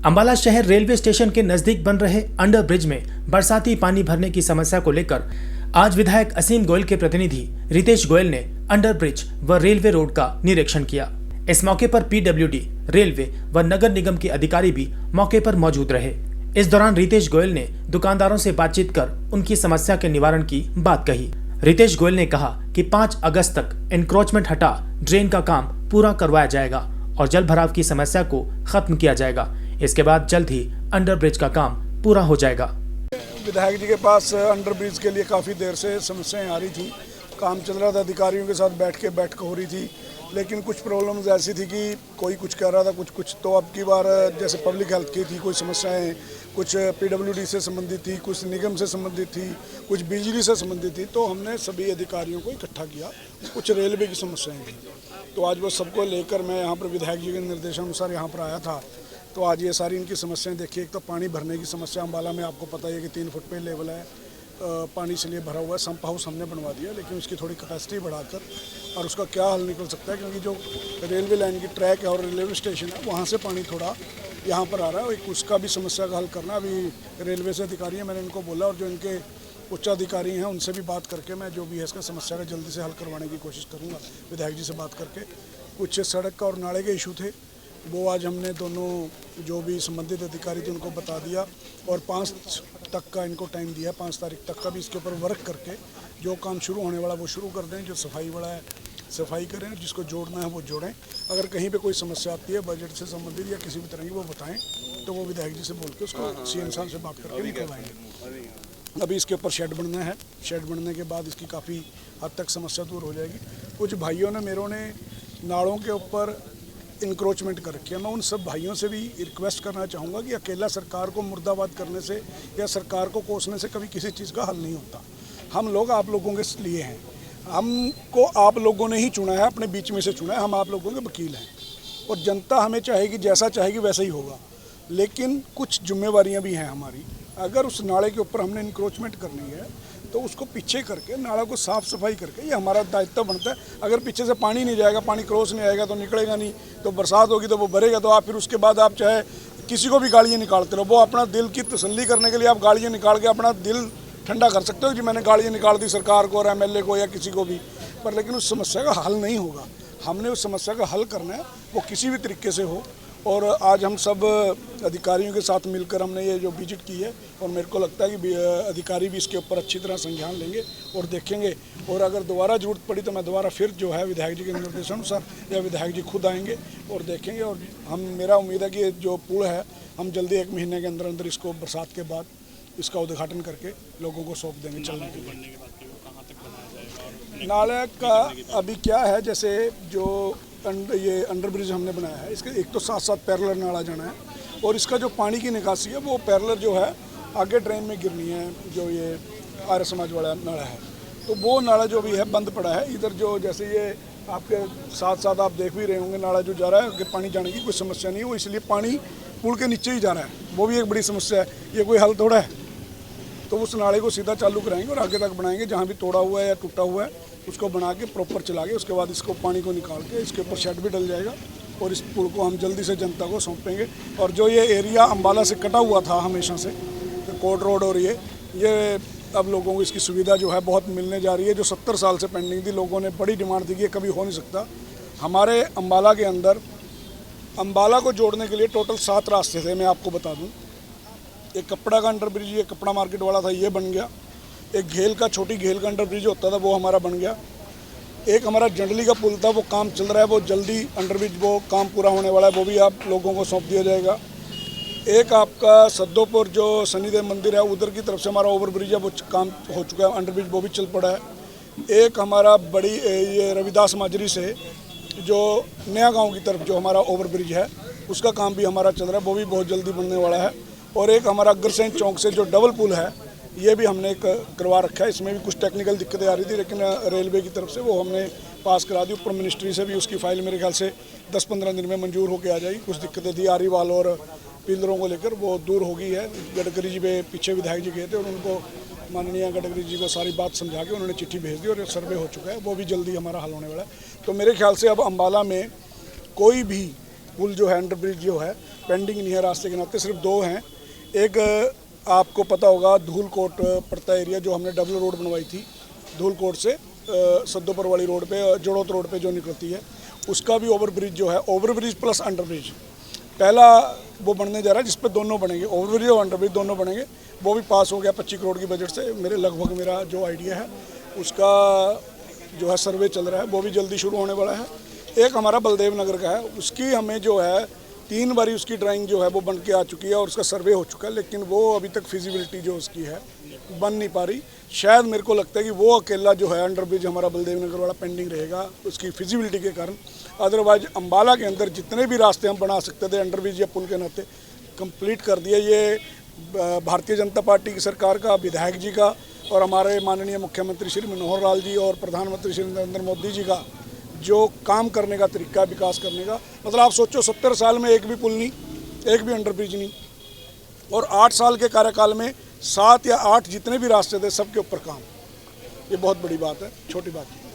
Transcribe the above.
अंबाला शहर railway station के नजदीक बन रहे अंडर ब्रिज में बरसाती पानी भरने की समस्या को लेकर आज विधायक असीम गोयल के प्रतिनिधि रितेश गोयल ने अंडर ब्रिज व रेलवे रोड का निरीक्षण किया। इस मौके पर पीडब्ल्यूडी, रेलवे व नगर निगम के अधिकारी भी मौके पर मौजूद रहे। इस दौरान रितेश गोयल ने दुकानदारों से बातचीत कर उनकी समस्या के निवारण की बात कही। रितेश गोयल ने कहा कि 5 अगस्त तक एनक्रोचमेंट हटा ड्रेन का काम पूरा करवाया जाएगा और जल भराव की समस्या को खत्म किया जाएगा। इसके बाद जल्द ही अंडर ब्रिज का काम पूरा हो जाएगा। विधायक जी के पास अंडर ब्रिज के लिए काफ़ी देर से समस्याएं आ रही थी। काम चल रहा था, अधिकारियों के साथ बैठक हो रही थी, लेकिन कुछ प्रॉब्लम्स ऐसी थी कि कोई कुछ कह रहा था, कुछ तो अब की बार जैसे पब्लिक हेल्थ की थी कोई समस्याएं, कुछ पीडब्ल्यूडी से संबंधित थी, कुछ निगम से संबंधित थी, कुछ बिजली से संबंधित थी। तो हमने सभी अधिकारियों को इकट्ठा किया। कुछ रेलवे की समस्याएं थी, तो आज वो सबको लेकर मैं यहाँ पर विधायक जी के निर्देशानुसार यहाँ पर आया था। तो आज ये सारी इनकी समस्याएं देखिए। एक तो पानी भरने की समस्या अम्बाला में आपको पता ही है कि 3 फुट पे लेवल है, पानी इसलिए भरा हुआ है। सम्प हाउस हमने बनवा दिया, लेकिन उसकी थोड़ी कैपेसिटी बढ़ाकर और उसका क्या हल निकल सकता है, क्योंकि जो रेलवे लाइन की ट्रैक है और रेलवे स्टेशन है वहाँ से पानी थोड़ा यहाँ पर आ रहा है। उसका भी समस्या का हल करना। अभी रेलवे से अधिकारी हैं, मैंने इनको बोला, और जो इनके उच्च अधिकारी हैं उनसे भी बात करके मैं जो भी है इसका समस्या का जल्दी से हल करवाने की कोशिश करूँगा। विधायक जी से बात करके कुछ सड़क का और नाले के इशू थे, वो आज हमने दोनों जो भी संबंधित अधिकारी थे उनको बता दिया और 5 तक का इनको टाइम दिया। 5 तारीख तक का भी इसके ऊपर वर्क करके जो काम शुरू होने वाला वो शुरू कर दें। जो सफाई वाला है सफाई करें, जिसको जोड़ना है वो जोड़ें। अगर कहीं पे कोई समस्या आती है बजट से संबंधित या किसी भी तरह की वो बताएं, तो वो विधायक जी से बोल के उसको सीएम साहब से बात करके निकलवाएंगे। अभी इसके ऊपर शेड बनना है। शेड बनने के बाद इसकी काफ़ी हद तक समस्या दूर हो जाएगी। कुछ भाइयों ने मेरों ने नालों के ऊपर इंक्रोचमेंट कर रखी है। मैं उन सब भाइयों से भी रिक्वेस्ट करना चाहूँगा कि अकेला सरकार को मुर्दाबाद करने से या सरकार को कोसने से कभी किसी चीज़ का हल नहीं होता। हम लोग आप लोगों के लिए हैं, हमको आप लोगों ने ही चुना है, अपने बीच में से चुना है। हम आप लोगों के वकील हैं और जनता हमें चाहेगी, जैसा चाहेगी वैसा ही होगा। लेकिन कुछ जिम्मेवारियाँ भी हैं हमारी। अगर उस नाले के ऊपर हमने इंक्रोचमेंट करनी है तो उसको पीछे करके नाला को साफ़ सफाई करके ये हमारा दायित्व बनता है। अगर पीछे से पानी नहीं जाएगा, पानी क्रॉस नहीं आएगा तो निकलेगा नहीं, तो बरसात होगी तो वो भरेगा। तो आप फिर उसके बाद आप चाहे किसी को भी गालियाँ निकालते रहो, वो अपना दिल की तसल्ली करने के लिए आप गालियाँ निकाल के अपना दिल ठंडा कर सकते हो कि मैंने गालियाँ निकाल दी सरकार को और एमएलए को या किसी को भी, पर लेकिन उस समस्या का हल नहीं होगा। हमने उस समस्या का हल करना है, वो किसी भी तरीके से हो। और आज हम सब अधिकारियों के साथ मिलकर हमने ये जो विजिट की है, और मेरे को लगता है कि अधिकारी भी इसके ऊपर अच्छी तरह संज्ञान लेंगे और देखेंगे। और अगर दोबारा ज़रूरत पड़ी तो मैं दोबारा फिर जो है विधायक जी के निर्देशानुसार या विधायक जी खुद आएंगे और देखेंगे। और मेरा उम्मीद है कि जो पुल है हम जल्दी 1 महीने के अंदर अंदर इसको बरसात के बाद इसका उद्घाटन करके लोगों को सौंप देंगे चलने के लिए। नाले का अभी क्या है, जैसे जो ये अंडर ब्रिज हमने बनाया है, इसके एक तो साथ पैरेलल नाला जाना है और इसका जो पानी की निकासी है वो पैरेलल जो है आगे ड्रेन में गिरनी है। जो ये आर्य समाज वाला नाला है, तो वो नाला जो भी है बंद पड़ा है। इधर जो जैसे ये आपके साथ साथ आप देख भी रहे होंगे, नाला जो जा रहा है कि पानी जाने की कोई समस्या नहीं है, वो इसलिए पानी पुल के नीचे ही जा रहा है। वो भी एक बड़ी समस्या है, ये कोई हल थोड़ा है। तो उस नाले को सीधा चालू कराएंगे और आगे तक बनाएंगे। जहाँ भी तोड़ा हुआ है या टूटा हुआ है उसको बना के प्रॉपर चला के उसके बाद इसको पानी को निकाल के इसके ऊपर शेड भी डल जाएगा और इस पुल को हम जल्दी से जनता को सौंपेंगे। और जो ये एरिया अम्बाला से कटा हुआ था हमेशा से, तो कोर्ट रोड और ये अब लोगों को इसकी सुविधा जो है बहुत मिलने जा रही है। जो 70 साल से पेंडिंग थी, लोगों ने बड़ी डिमांड थी कि ये कभी हो नहीं सकता। हमारे अम्बाला के अंदर अम्बाला को जोड़ने के लिए टोटल 7 रास्ते थे। मैं आपको बता दूँ, एक कपड़ा का अंडर ब्रिज, ये कपड़ा मार्केट वाला था, ये बन गया। एक घेल का, छोटी घेल का अंडर ब्रिज होता था, वो हमारा बन गया। एक हमारा जंडली का पुल था, वो काम चल रहा है, वो जल्दी अंडर ब्रिज वो काम पूरा होने वाला है, वो भी आप लोगों को सौंप दिया जाएगा। एक आपका सद्दोपुर जो शनिदेव मंदिर है उधर की तरफ से हमारा ओवर ब्रिज है, वो काम हो चुका है, अंडर ब्रिज वो भी चल पड़ा है। एक हमारा बड़ी ये रविदास माजरी से जो नया गाँव की तरफ जो हमारा ओवर ब्रिज है उसका काम भी हमारा चल रहा है, वो भी बहुत जल्दी बनने वाला है। और एक हमारा अग्रसेन चौक से जो डबल पुल है ये भी हमने करवा रखा है। इसमें भी कुछ टेक्निकल दिक्कतें आ रही थी, लेकिन रेलवे की तरफ से वो हमने पास करा दी। ऊपर मिनिस्ट्री से भी उसकी फाइल मेरे ख्याल से 10-15 दिन में मंजूर होकर आ जाएगी। कुछ दिक्कतें थी आरी वाल और पिलरों को लेकर, वो दूर हो गई है। गडकरी जी पे पीछे विधायक जी गए थे और उनको माननीय गडकरी जी को सारी बात समझा के उन्होंने चिट्ठी भेज दी और सर्वे हो चुका है, वो भी जल्दी हमारा हल होने वाला है। तो मेरे ख्याल से अब अम्बाला में कोई भी पुल जो है, अंडर ब्रिज जो है, पेंडिंग नहीं है रास्ते के नाते, सिर्फ दो हैं। एक आपको पता होगा धूलकोट पड़ता एरिया, जो हमने डबल रोड बनवाई थी धूलकोट से सद्दोपर वाली रोड पे, जड़ोत रोड पे जो निकलती है, उसका भी ओवरब्रिज जो है, ओवरब्रिज प्लस अंडरब्रिज पहला वो बनने जा रहा है, जिसपे दोनों बनेंगे, ओवरब्रिज और अंडरब्रिज दोनों बनेंगे। वो भी पास हो गया 25 करोड़ की बजट से, मेरा जो आइडिया है उसका जो है सर्वे चल रहा है, वो भी जल्दी शुरू होने वाला है। एक हमारा बलदेव नगर का है, उसकी हमें जो है 3 बारी उसकी ड्राइंग जो है वो बन के आ चुकी है और उसका सर्वे हो चुका है, लेकिन वो अभी तक फिजिबिलिटी जो उसकी है बन नहीं पा रही। शायद मेरे को लगता है कि वो अकेला जो है अंडरब्रिज हमारा बलदेव नगर वाला पेंडिंग रहेगा उसकी फिजिबिलिटी के कारण। अदरवाइज अम्बाला के अंदर जितने भी रास्ते हम बना सकते थे अंडरब्रिज या पुल के नाते कंप्लीट कर दिया। ये भारतीय जनता पार्टी की सरकार का, विधायक जी का और हमारे माननीय मुख्यमंत्री श्री मनोहर लाल जी और प्रधानमंत्री श्री नरेंद्र मोदी जी का जो काम करने का तरीका, विकास करने का, मतलब आप सोचो 70 साल में एक भी पुल नहीं, एक भी अंडरब्रिज नहीं, और 8 साल के कार्यकाल में 7 या 8 जितने भी रास्ते थे सबके ऊपर काम। ये बहुत बड़ी बात है, छोटी बात नहीं।